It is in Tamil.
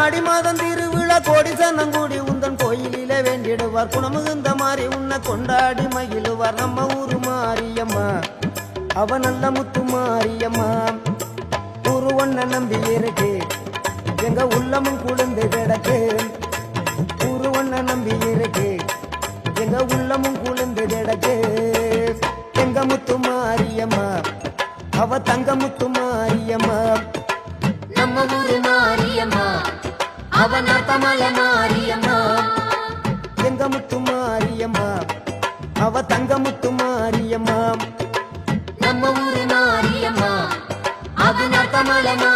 ஆடி மாதம் திருவிழா கோடி சன்னங்கூடி உந்தன் கோயிலிலே வேண்டிடுவார் குணமுகுந்த மாறி உன்னை கொண்டாடி மகிழுவார் நம்ம ஊரு மாரியம்மா அவ நல்ல முத்து மாரியம்மா ஊரு ஒன்ன நம்பி இருக்கு எங்க உள்ளமும் குளிர்ந்து கிடக்கு ஊரு ஒன்ன நம்பி இருக்கு எங்க உள்ளமும் குளிர்ந்து கிடக்கு எங்க முத்து மாரியம்மா அவ தங்க முத்து மாரியம்மா நம்ம ஊரு மாரியம்மா அவ நாத்தமல மாரியம்மா எங்க முத்து மாரியம்மா அவ தங்க முத்து மாரியம்மா நம்ம ஊரு மாரியம்மா அவ நாத்தமல மாரியம்மா